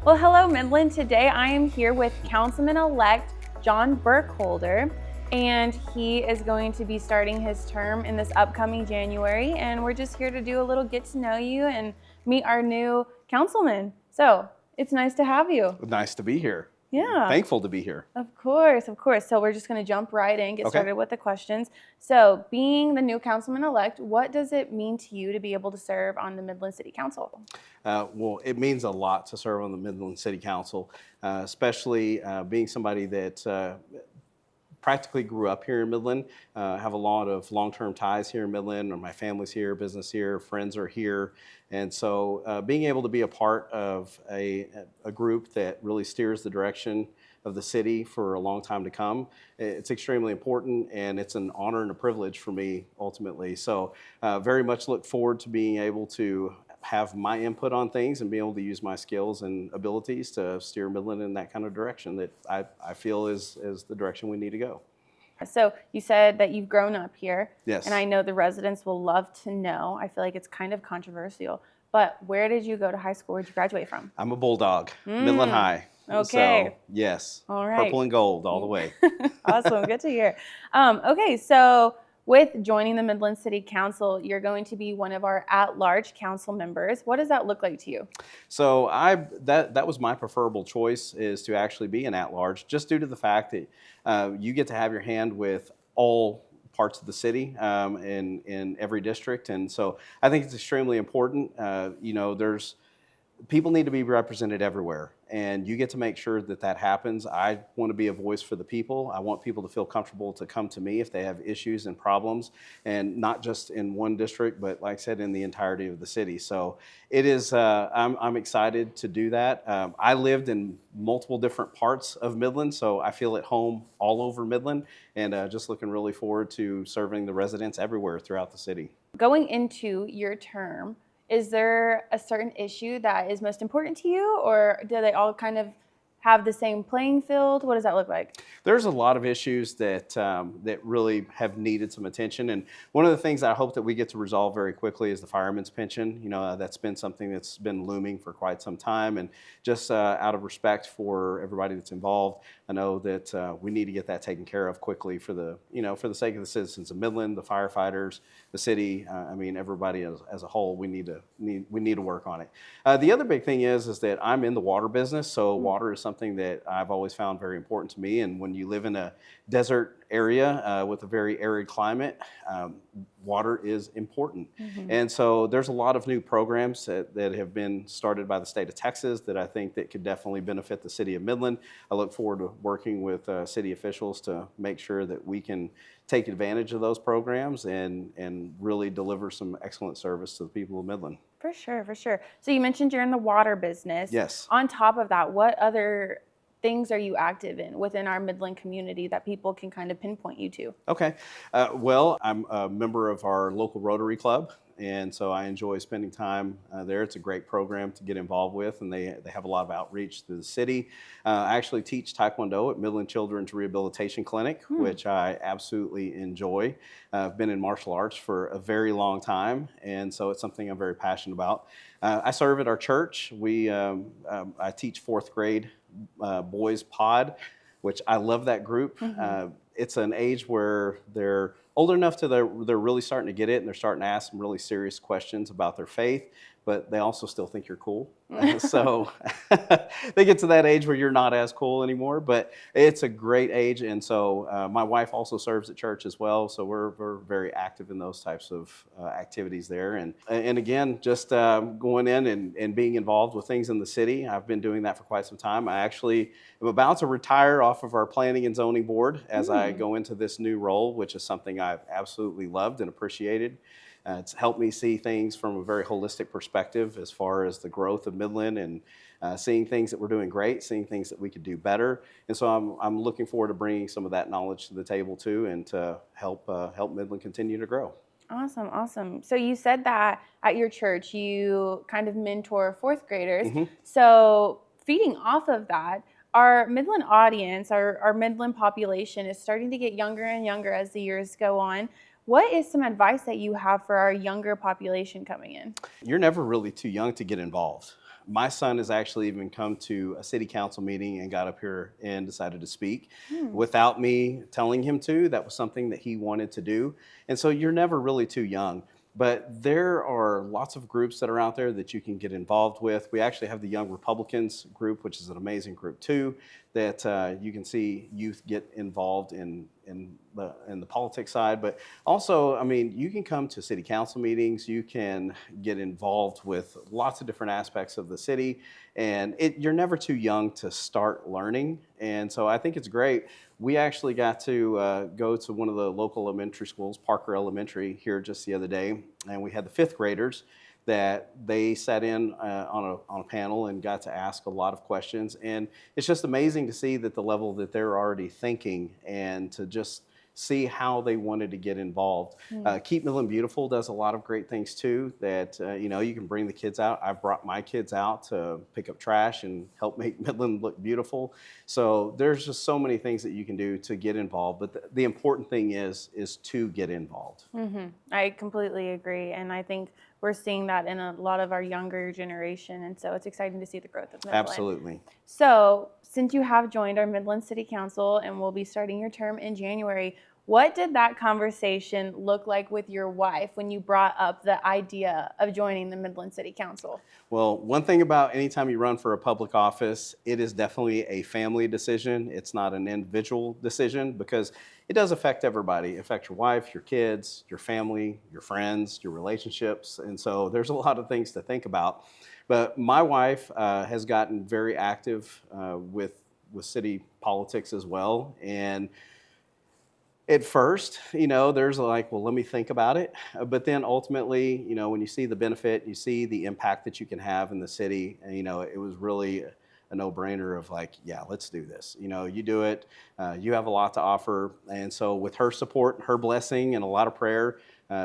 Well, hello, Midland. Today I am here with Councilman-Elect John Burkholder, and he is going to be starting his term in this upcoming January. And we're just here to do a little get to know you and meet our new councilman. So it's nice to have you. Nice to be here. Yeah. Thankful to be here. Of course, of course. So we're just going to jump right in, get Okay. started with the questions. So being the new councilman-elect, what does it mean to you to be able to serve on the Midland City Council? Well, it means a lot to serve on the Midland City Council, especially being somebody that practically grew up here in Midland, have a lot of long-term ties here in Midland, or my family's here, business here, friends are here. And so being able to be a part of a group that really steers the direction of the city for a long time to come, it's extremely important, and it's an honor and a privilege for me ultimately. So very much look forward to being able to have my input on things and be able to use my skills and abilities to steer Midland in that kind of direction that I feel is the direction we need to go. So you said that you've grown up here. Yes. And I know the residents will love to know. I feel like it's kind of controversial, but where did you go to high school? Where did you graduate from? I'm a Bulldog, Midland High. Okay. So, yes. All right. Purple and gold all the way. Awesome. Good to hear. Okay, so with joining the Midland City Council, you're going to be one of our at-large council members. What does that look like to you? So that was my preferable choice, is to actually be an at-large, just due to the fact that you get to have your hand with all parts of the city in every district. And so I think it's extremely important. There's people need to be represented everywhere, and you get to make sure that that happens. I want to be a voice for the people. I want people to feel comfortable to come to me if they have issues and problems, and not just in one district, but like I said, in the entirety of the city. So it is, I'm excited to do that. I lived in multiple different parts of Midland, so I feel at home all over Midland, and just looking really forward to serving the residents everywhere throughout the city. Going into your term, is there a certain issue that is most important to you, or do they all kind of have the same playing field? What does that look like? There's a lot of issues that really have needed some attention, and one of the things I hope that we get to resolve very quickly is the fireman's pension. That's been something that's been looming for quite some time, and just out of respect for everybody that's involved, I know that we need to get that taken care of quickly for the sake of the citizens of Midland, the firefighters, the city. Everybody as a whole. We need to work on it. The other big thing is that I'm in the water business, so water is something that I've always found very important to me. And when you live in a desert area with a very arid climate, water is important. And so there's a lot of new programs that have been started by the state of Texas that I think that could definitely benefit the city of Midland. I look forward to working with city officials to make sure that we can take advantage of those programs and really deliver some excellent service to the people of Midland. For sure, for sure. So you mentioned you're in the water business. Yes. On top of that, what other things are you active in within our Midland community that people can kind of pinpoint you to? Okay. Well, I'm a member of our local Rotary Club, and so I enjoy spending time there. It's a great program to get involved with, and they have a lot of outreach to the city. I actually teach Taekwondo at Midland Children's Rehabilitation Clinic, which I absolutely enjoy. I've been in martial arts for a very long time, and so it's something I'm very passionate about. I serve at our church. I teach fourth grade boys pod, which I love that group. It's an age where they're old enough to they're really starting to get it, and they're starting to ask some really serious questions about their faith, but they also still think you're cool. So they get to that age where you're not as cool anymore, but it's a great age. And so my wife also serves at church as well, so we're very active in those types of activities there. And again, just going in and being involved with things in the city. I've been doing that for quite some time. I actually am about to retire off of our planning and zoning board as I go into this new role, which is something I've absolutely loved and appreciated. It's helped me see things from a very holistic perspective as far as the growth of Midland, and seeing things that we're doing great, seeing things that we could do better. And so I'm looking forward to bringing some of that knowledge to the table too, and to help Midland continue to grow. Awesome, awesome. So you said that at your church you kind of mentor fourth graders. So feeding off of that, our Midland audience, our Midland population is starting to get younger and younger as the years go on. What is some advice that you have for our younger population coming in? You're never really too young to get involved. My son has actually even come to a city council meeting and got up here and decided to speak without me telling him to. That was something that he wanted to do. And so you're never really too young. But there are lots of groups that are out there that you can get involved with. We actually have the Young Republicans group, which is an amazing group too, that you can see youth get involved in the politics side. But also, I mean, you can come to city council meetings. You can get involved with lots of different aspects of the city. And you're never too young to start learning. And so I think it's great. We actually got to go to one of the local elementary schools, Parker Elementary, here just the other day, and we had the fifth graders that they sat in on a panel and got to ask a lot of questions. And it's just amazing to see that the level that they're already thinking and to just see how they wanted to get involved. Keep Midland Beautiful does a lot of great things too that, you can bring the kids out. I've brought my kids out to pick up trash and help make Midland look beautiful. So there's just so many things that you can do to get involved. But the important thing is to get involved. I completely agree. And I think we're seeing that in a lot of our younger generation. And so it's exciting to see the growth of Midland. Absolutely. So since you have joined our Midland City Council and will be starting your term in January, what did that conversation look like with your wife when you brought up the idea of joining the Midland City Council? Well, one thing about anytime you run for a public office, it is definitely a family decision. It's not an individual decision because it does affect everybody. It affects your wife, your kids, your family, your friends, your relationships. And so there's a lot of things to think about. But my wife has gotten very active with city politics as well. And at first, there's like, well, let me think about it. But then ultimately, when you see the benefit, you see the impact that you can have in the city, and, it was really a no-brainer of like, yeah, let's do this. You do it, you have a lot to offer. And so with her support, her blessing, and a lot of prayer,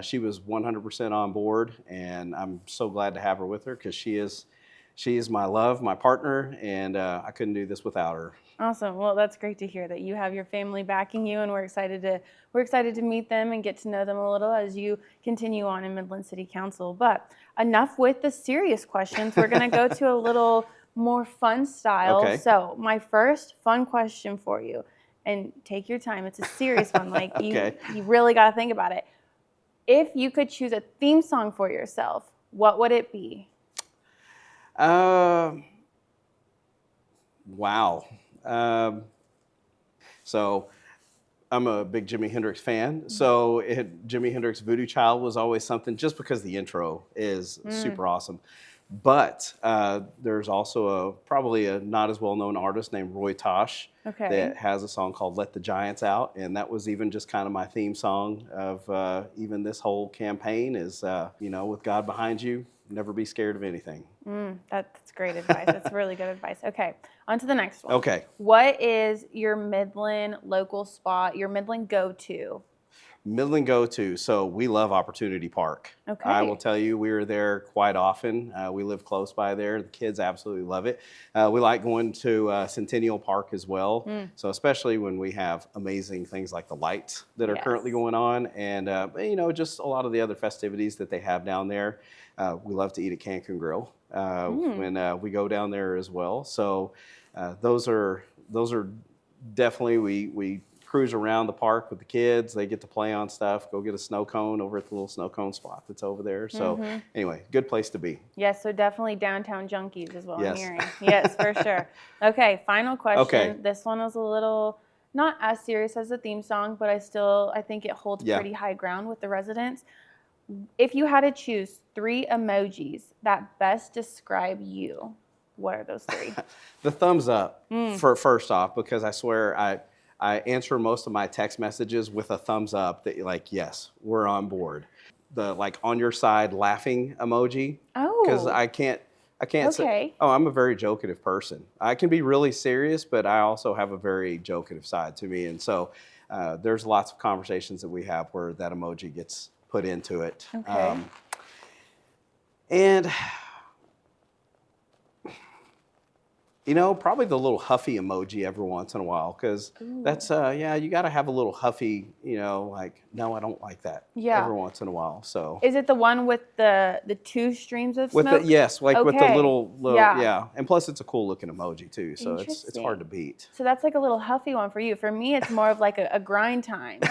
she was 100% on board. And I'm so glad to have her with her because she is my love, my partner, and I couldn't do this without her. Awesome. Well, that's great to hear that you have your family backing you, and we're excited to meet them and get to know them a little as you continue on in Midland City Council. But enough with the serious questions. We're going to go to a little more fun style. Okay. So my first fun question for you, and take your time. It's a serious one. Like Okay. you really got to think about it. If you could choose a theme song for yourself, what would it be? Wow. So I'm a big Jimi Hendrix fan. So Jimi Hendrix Voodoo Child was always something just because the intro is super awesome. But there's also probably a not as well-known artist named Roy Tosh that has a song called Let the Giants Out. And that was even just kind of my theme song of even this whole campaign is, with God behind you, never be scared of anything. That's great advice. That's really good advice. Okay, on to the next one. Okay. What is your Midland local spot, your Midland go-to? Midland go-to. So we love Opportunity Park. Okay. I will tell you, we are there quite often. We live close by there. The kids absolutely love it. We like going to Centennial Park as well. So especially when we have amazing things like the lights that are currently going on, and just a lot of the other festivities that they have down there. We love to eat at Cancun Grill when we go down there as well. So those are definitely we cruise around the park with the kids. They get to play on stuff, go get a snow cone over at the little snow cone spot that's over there. So anyway, good place to be. Yes, so definitely downtown junkies is what Yes. I'm hearing. Yes, for sure. Okay, final question. Okay. This one was a little not as serious as the theme song, but I think it holds pretty high ground with the residents. If you had to choose 3 emojis that best describe you, what are those 3? The thumbs up for first off, because I swear I answer most of my text messages with a thumbs up that like, yes, we're on board. The like on your side laughing emoji. Oh. Because I can't say, I'm a very jokative person. I can be really serious, but I also have a very jokative side to me. And so there's lots of conversations that we have where that emoji gets put into it. Okay. And You know, probably the little huffy emoji every once in a while, because that's, yeah, you got to have a little huffy, you know, like, no, I don't like that every once in a while. So, is it the one with the two streams of with smoke? the, yes, like with the little, Yeah. And plus it's a cool looking emoji too. So it's hard to Interesting. beat. So that's like a little huffy one for you. For me, it's more of like a grind time.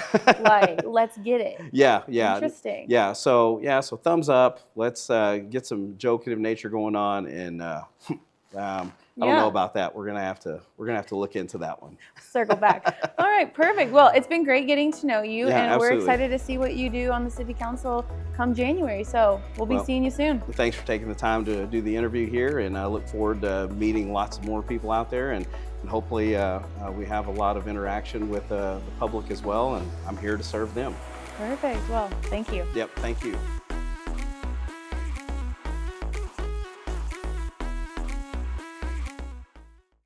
Like, let's get it. Yeah. Interesting. So thumbs up. Let's get some jokative nature going on, and I don't know about that. We're gonna have to look into that one. Circle back. All right, perfect. Well, it's been great getting to know you, Yeah, and absolutely. we're excited to see what you do on the City Council come January. So we'll be seeing you soon. Thanks for taking the time to do the interview here, and I look forward to meeting lots more people out there, and hopefully we have a lot of interaction with the public as well, and I'm here to serve them. Perfect. Well, thank you. Yep, thank you.